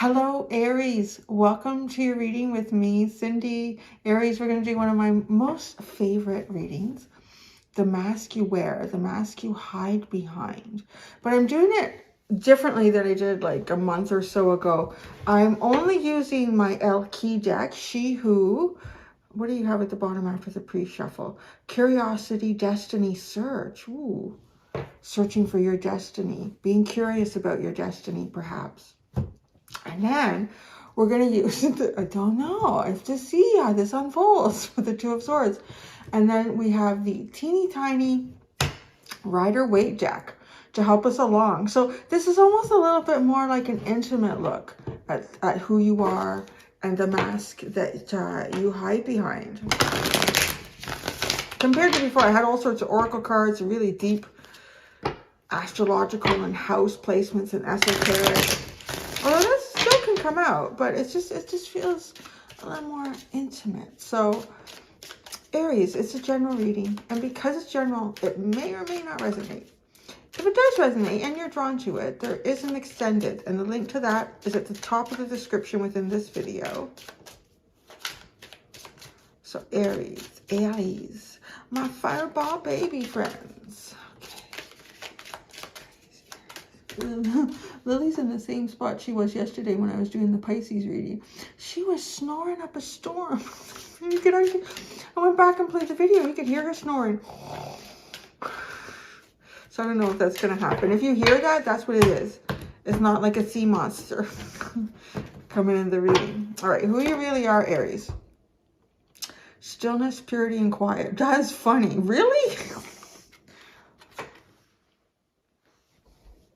Hello, Aries. Welcome to your reading with me, Cindy. Aries, we're going to do one of my most favorite readings, the mask you wear, the mask you hide behind. But I'm doing it differently than I did like a month or so ago. I'm only using my L key deck, She Who. What do you have at the bottom after the pre-shuffle? Curiosity, Destiny, Search. Ooh, searching for your destiny, being curious about your destiny, perhaps. And then we're going to use, I don't know, I have to see how this unfolds with the Two of Swords. And then we have the teeny tiny Rider-Waite deck to help us along. So this is almost a little bit more like an intimate look at who you are and the mask that you hide behind. Compared to before, I had all sorts of oracle cards, really deep astrological and house placements and esoteric. Although this still can come out, but it just feels a little more intimate. So Aries, it's a general reading, and because it's general, it may or may not resonate. If it does resonate and you're drawn to it, there is an extended, and the link to that is at the top of the description within this video. So Aries, my fireball baby friends. Lily's in the same spot she was yesterday when I was doing the Pisces reading. She was snoring up a storm. I went back and played the video. You could hear her snoring. So I don't know if that's going to happen. If you hear that, that's what it is. It's not like a sea monster coming in the reading. All right, who you really are, Aries. Stillness, purity, and quiet. That's funny. Really?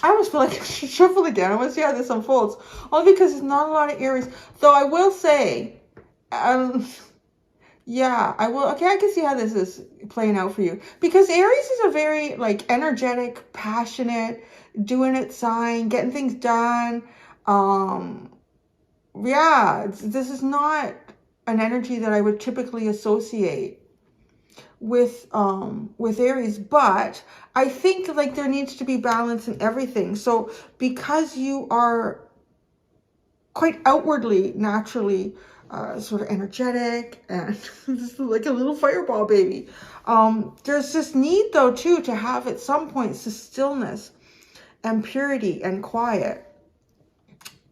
I almost feel like I should shuffle again. I want to see how this unfolds. Only because there's not a lot of Aries. Though I will say, yeah, I will. Okay, I can see how this is playing out for you. Because Aries is a very, like, energetic, passionate, doing it sign, getting things done. Yeah, this is not an energy that I would typically associate with Aries, but I think like there needs to be balance in everything. So because you are quite outwardly, naturally sort of energetic and like a little fireball baby, there's this need though too to have at some points the stillness and purity and quiet.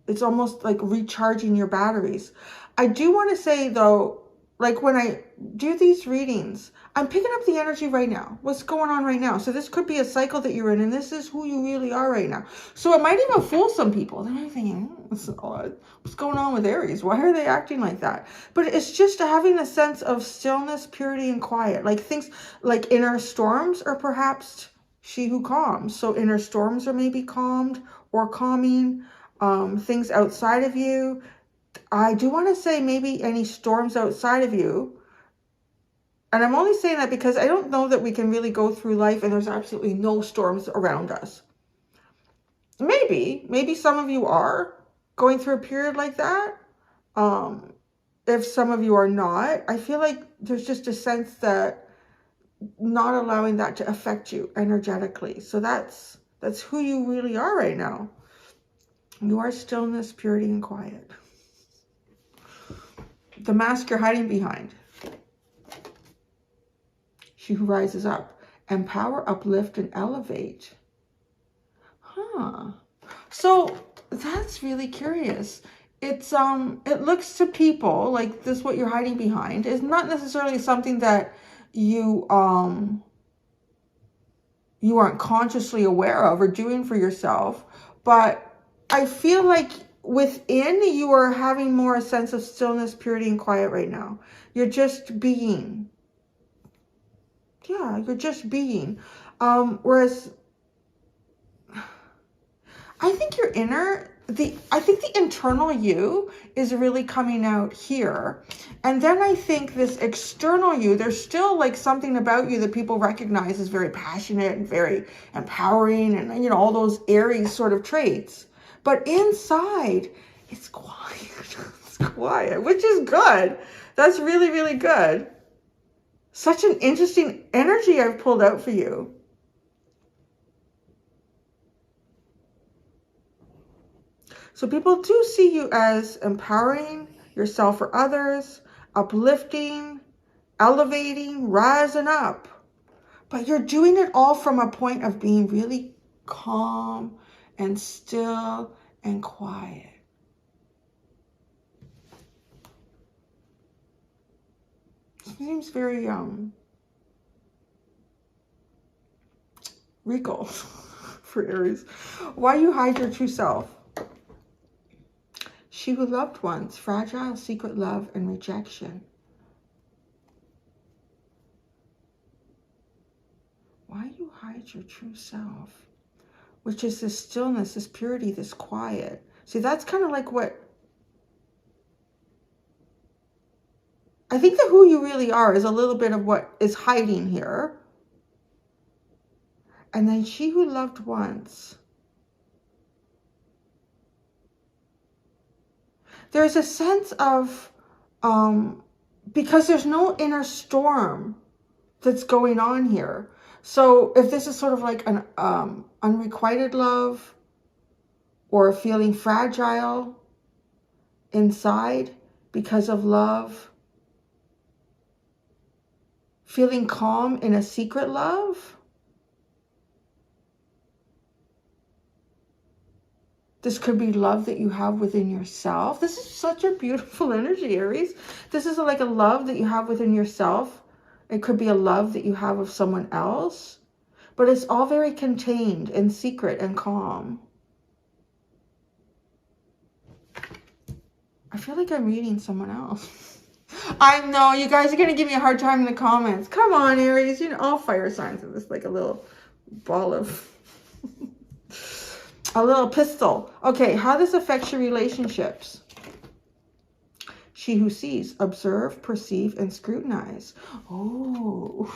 It's almost like recharging your batteries. I do want to say though, like when I do these readings, I'm picking up the energy right now. What's going on right now? So this could be a cycle that you're in, and this is who you really are right now. So it might even fool some people. They're thinking, this is odd. What's going on with Aries? Why are they acting like that? But it's just having a sense of stillness, purity, and quiet. Like things like inner storms are perhaps she who calms. So inner storms are maybe calmed or calming. Things outside of you. I do want to say maybe any storms outside of you. And I'm only saying that because I don't know that we can really go through life and there's absolutely no storms around us. Maybe some of you are going through a period like that. If some of you are not, I feel like there's just a sense that not allowing that to affect you energetically. So that's who you really are right now. You are stillness, purity, and quiet. The mask you're hiding behind. She who rises up. Empower, uplift, and elevate. So that's really curious. It's it looks to people like this, what you're hiding behind is not necessarily something that you aren't consciously aware of or doing for yourself, but I feel like within you are having more a sense of stillness, purity, and quiet right now. You're just being. Yeah, you're just being. Whereas I think your I think the internal you is really coming out here. And then I think this external you, there's still like something about you that people recognize as very passionate and very empowering and, you know, all those Aries sort of traits. But inside, it's quiet. It's quiet, which is good. That's really, really good. Such an interesting energy I've pulled out for you. So people do see you as empowering yourself or others, uplifting, elevating, rising up. But you're doing it all from a point of being really calm and still and quiet. Seems very regal for Aries. Why you hide your true self? She who loved once, fragile, secret love and rejection. Why you hide your true self? Which is this stillness, this purity, this quiet. See, that's kind of like what I think that who you really are is a little bit of what is hiding here. And then she who loved once. There's a sense of, because there's no inner storm that's going on here. So if this is sort of like an unrequited love or feeling fragile inside because of love, feeling calm in a secret love, this could be love that you have within yourself. This is such a beautiful energy, Aries. This is like a love that you have within yourself. It could be a love that you have of someone else, but it's all very contained and secret and calm. I feel like I'm reading someone else. I know, you guys are going to give me a hard time in the comments. Come on, Aries. You know, all fire signs are just like a little ball of... a little pistol. Okay, how this affects your relationships. She who sees, observe, perceive, and scrutinize. Oh,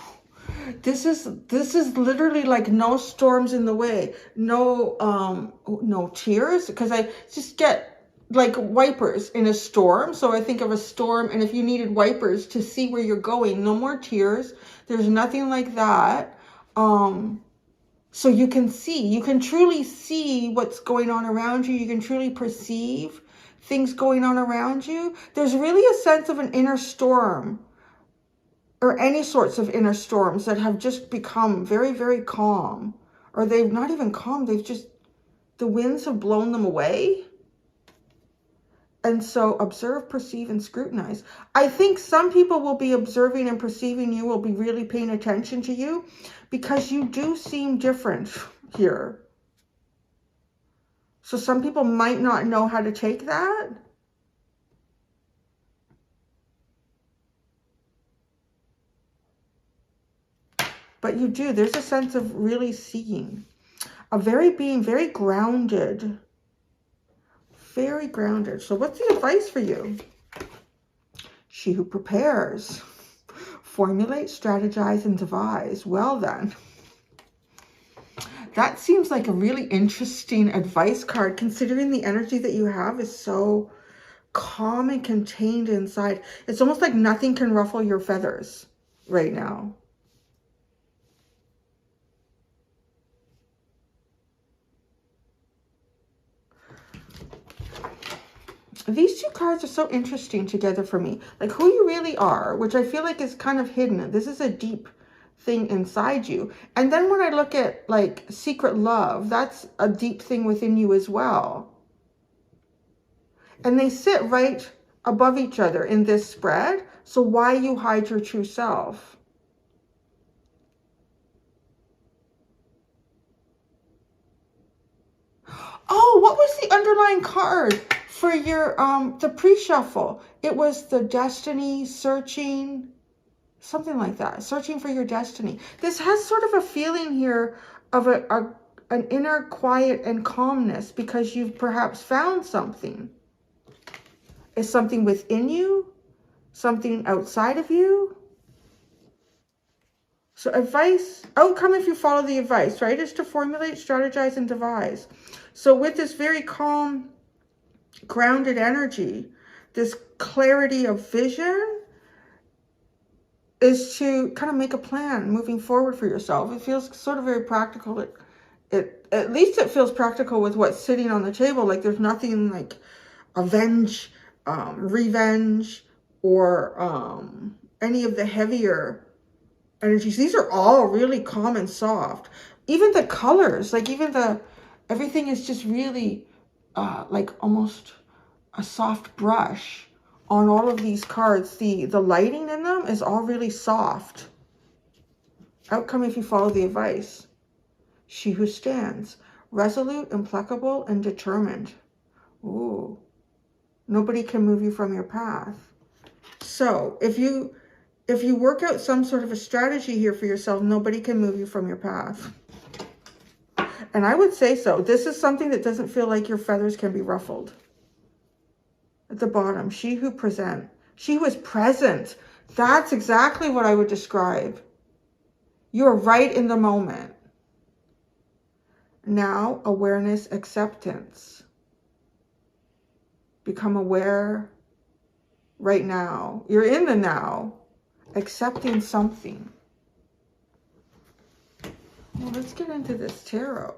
this is literally like no storms in the way. No tears, because I just get like wipers in a storm. So I think of a storm, and if you needed wipers to see where you're going, no more tears. There's nothing like that. So you can truly see what's going on around you. You can truly perceive things going on around you. There's really a sense of an inner storm, or any sorts of inner storms that have just become very, very calm. Or they've not even calm, the winds have blown them away. And so observe, perceive, and scrutinize. I think some people will be observing and perceiving you, will be really paying attention to you, because you do seem different here. So some people might not know how to take that. But you do. There's a sense of really seeing. Being very grounded. Very grounded. So what's the advice for you? She who prepares. Formulate, strategize, and devise. Well then. That seems like a really interesting advice card, considering the energy that you have is so calm and contained inside. It's almost like nothing can ruffle your feathers right now. These two cards are so interesting together for me. Like who you really are, which I feel like is kind of hidden. This is a deep thing inside you. And then when I look at like secret love, that's a deep thing within you as well. And they sit right above each other in this spread. So why you hide your true self? Oh, what was the underlying card for your the pre-shuffle? It was the destiny, searching, something like that. Searching for your destiny. This has sort of a feeling here of an inner quiet and calmness, because you've perhaps found something. Is something within you? Something outside of you? So advice, outcome if you follow the advice, right, is to formulate, strategize, and devise. So with this very calm, grounded energy, this clarity of vision is to kind of make a plan moving forward for yourself. It feels sort of very practical. at least it feels practical with what's sitting on the table. Like there's nothing like avenge, revenge, or any of the heavier energies. These are all really calm and soft. Even the colors, like even everything is just really like almost a soft brush on all of these cards. The lighting in them is all really soft. Outcome if you follow the advice. She who stands, resolute, implacable, and determined. Ooh. Nobody can move you from your path. So if you work out some sort of a strategy here for yourself, nobody can move you from your path. And I would say so. This is something that doesn't feel like your feathers can be ruffled. At the bottom, she who is present. That's exactly what I would describe. You're right in the moment. Now, awareness, acceptance. Become aware right now. You're in the now, accepting something. Well, let's get into this tarot.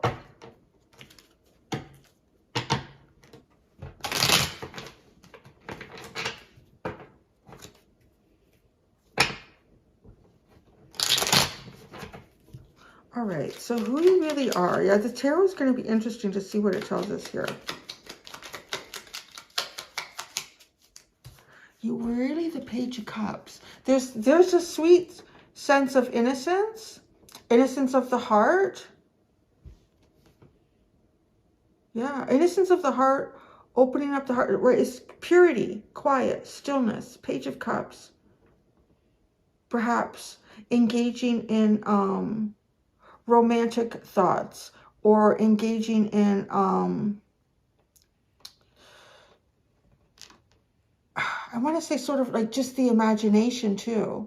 All right, so who you really are. Yeah, the tarot is going to be interesting to see what it tells us here. You were really the Page of Cups. There's a sweet sense of innocence of the heart. Yeah, innocence of the heart, opening up the heart, where it's purity, quiet, stillness, Page of Cups. Perhaps engaging in romantic thoughts, or engaging in I want to say sort of like just the imagination too.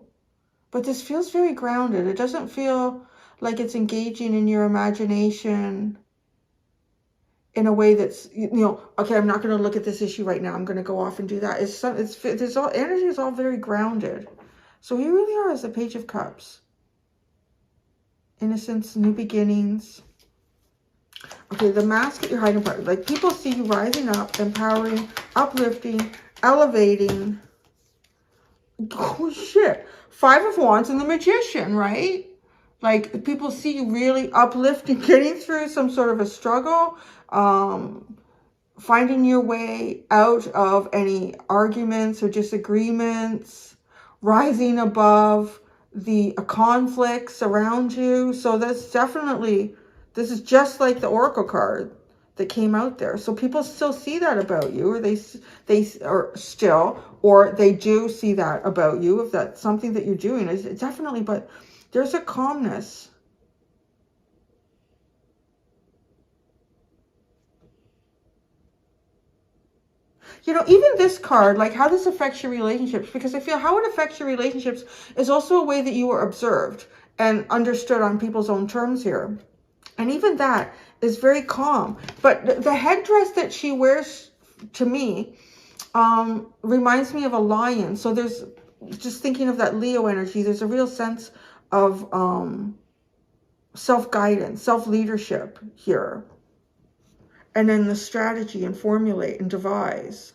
But this feels very grounded. It doesn't feel like it's engaging in your imagination in a way that's, you know, okay, I'm not going to look at this issue right now. I'm going to go off and do that. There's all, energy is all very grounded. So we really are as a Page of Cups. Innocence, new beginnings. Okay, the mask at your hiding part. Like people see you rising up, empowering, uplifting, elevating. Oh shit. 5 of Wands and the Magician, right? Like people see you really uplifting, getting through some sort of a struggle, finding your way out of any arguments or disagreements, rising above the conflicts around you. So that's definitely, this is just like the Oracle card that came out there. So people still see that about you, or they do see that about you, if that's something that you're doing. Is definitely, but there's a calmness. You know, even this card, like how this affects your relationships, because I feel how it affects your relationships is also a way that you are observed and understood on people's own terms here. And even that is very calm. But the headdress that she wears, to me, reminds me of a lion. So there's, just thinking of that Leo energy, there's a real sense of self-guidance, self-leadership here. And then the strategy and formulate and devise.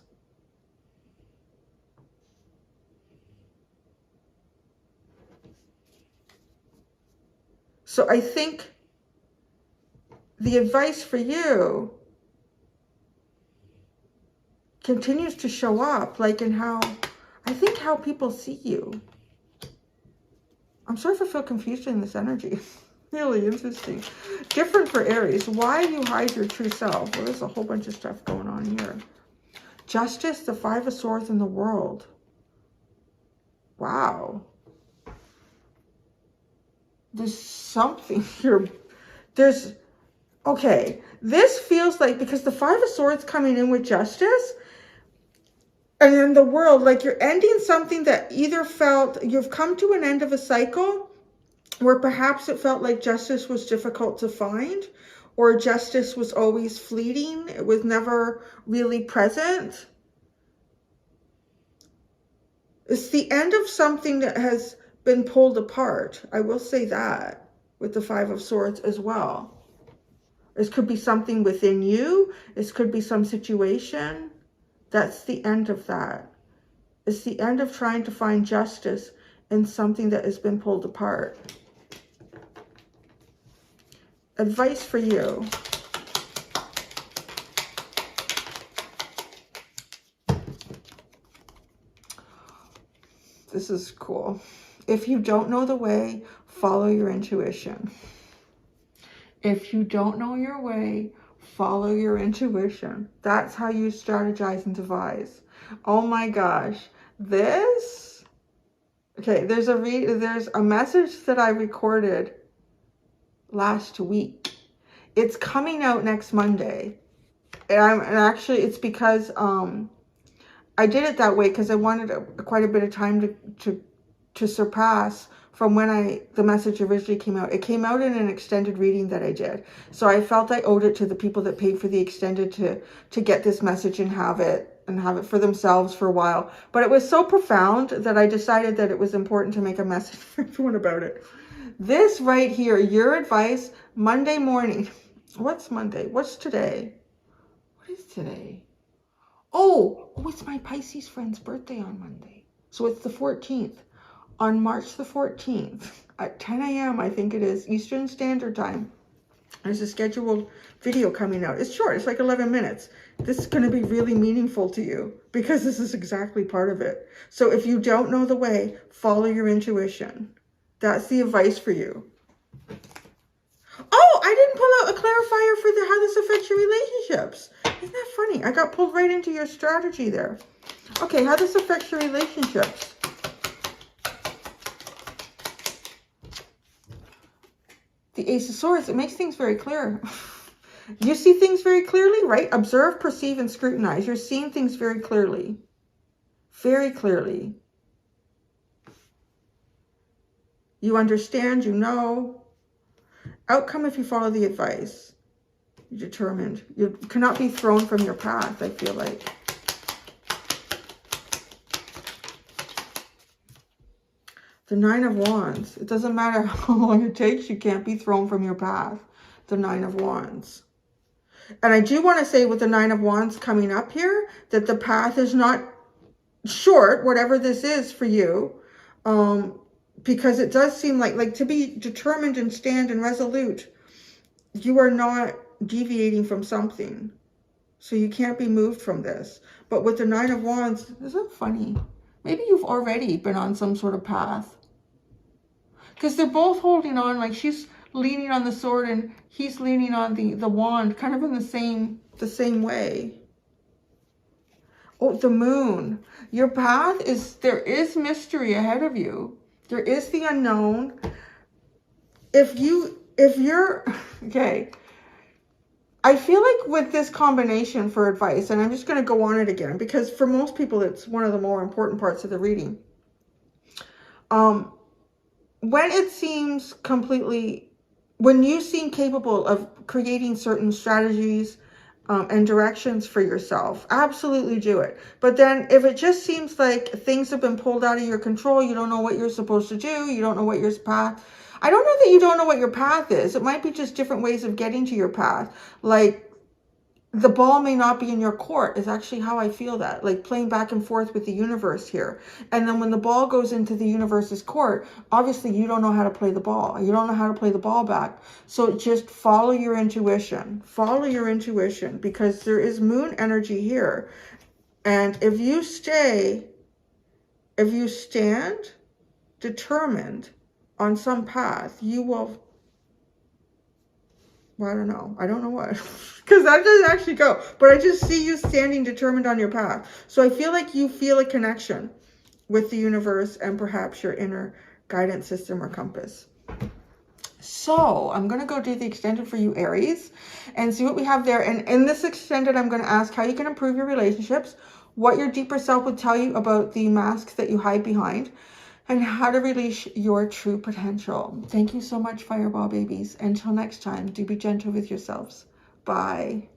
So I think the advice for you continues to show up, like in how, I think how people see you. I'm sorry if I feel confused in this energy. Really interesting. Different for Aries. Why you hide your true self? Well, there's a whole bunch of stuff going on here. Justice, the 5 of Swords in the world. Wow. There's something here. There's, okay, this feels like, because the 5 of Swords coming in with justice, and in the world, like you're ending something that either felt, you've come to an end of a cycle, where perhaps it felt like justice was difficult to find, or justice was always fleeting. It was never really present. It's the end of something that has been pulled apart. I will say that with the 5 of Swords as well. This could be something within you. This could be some situation. That's the end of that. It's the end of trying to find justice in something that has been pulled apart. Advice for you. This is cool. If you don't know the way, follow your intuition. If you don't know your way, follow your intuition. That's how you strategize and devise. Oh my gosh. This, okay, there's a message that I recorded last week. It's coming out next Monday. And actually it's because I did it that way because I wanted quite a bit of time to surpass from when the message originally came out. It came out in an extended reading that I did. So I felt I owed it to the people that paid for the extended to get this message and have it for themselves for a while. But it was so profound that I decided that it was important to make a message for everyone about it. This right here, your advice, Monday morning. What's Monday? What's today? What is today? Oh, it's my Pisces friend's birthday on Monday. So it's the 14th. On March the 14th at 10 a.m., I think it is, Eastern Standard Time, there's a scheduled video coming out. It's short. It's like 11 minutes. This is going to be really meaningful to you because this is exactly part of it. So if you don't know the way, follow your intuition. That's the advice for you. Oh, I didn't pull out a clarifier for how this affects your relationships. Isn't that funny? I got pulled right into your strategy there. Okay, how this affects your relationships. The Ace of Swords, it makes things very clear. You see things very clearly, right? Observe, perceive, and scrutinize. You're seeing things very clearly. Very clearly. You understand, you know. Outcome if you follow the advice. You're determined. You cannot be thrown from your path, I feel like. The Nine of Wands. It doesn't matter how long it takes. You can't be thrown from your path. The Nine of Wands. And I do want to say with the Nine of Wands coming up here, that the path is not short, whatever this is for you. Because it does seem like to be determined and stand and resolute, you are not deviating from something. So you can't be moved from this. But with the Nine of Wands, isn't it funny? Maybe you've already been on some sort of path. Because they're both holding on, like she's leaning on the sword and he's leaning on the wand, kind of in the same way. Oh, the Moon. Your path there is mystery ahead of you. There is the unknown. If you're, okay. I feel like with this combination for advice, and I'm just going to go on it again, because for most people, it's one of the more important parts of the reading. When it seems when you seem capable of creating certain strategies and directions for yourself, absolutely do it. But then if it just seems like things have been pulled out of your control, you don't know what you're supposed to do, you don't know what your path, I don't know that you don't know what your path is. It might be just different ways of getting to your path. Like the ball may not be in your court is actually how I feel that. Like playing back and forth with the universe here. And then when the ball goes into the universe's court, obviously you don't know how to play the ball. You don't know how to play the ball back. So just follow your intuition. Follow your intuition because there is moon energy here. And if you stand determined on some path, you will, well, I don't know what, because that doesn't actually go, but I just see you standing determined on your path. So I feel like you feel a connection with the universe and perhaps your inner guidance system or compass. So I'm going to go do the extended for you, Aries, and see what we have there. And in this extended, I'm going to ask how you can improve your relationships, what your deeper self would tell you about the masks that you hide behind, and how to release your true potential. Thank you so much, Fireball babies. Until next time, do be gentle with yourselves. Bye.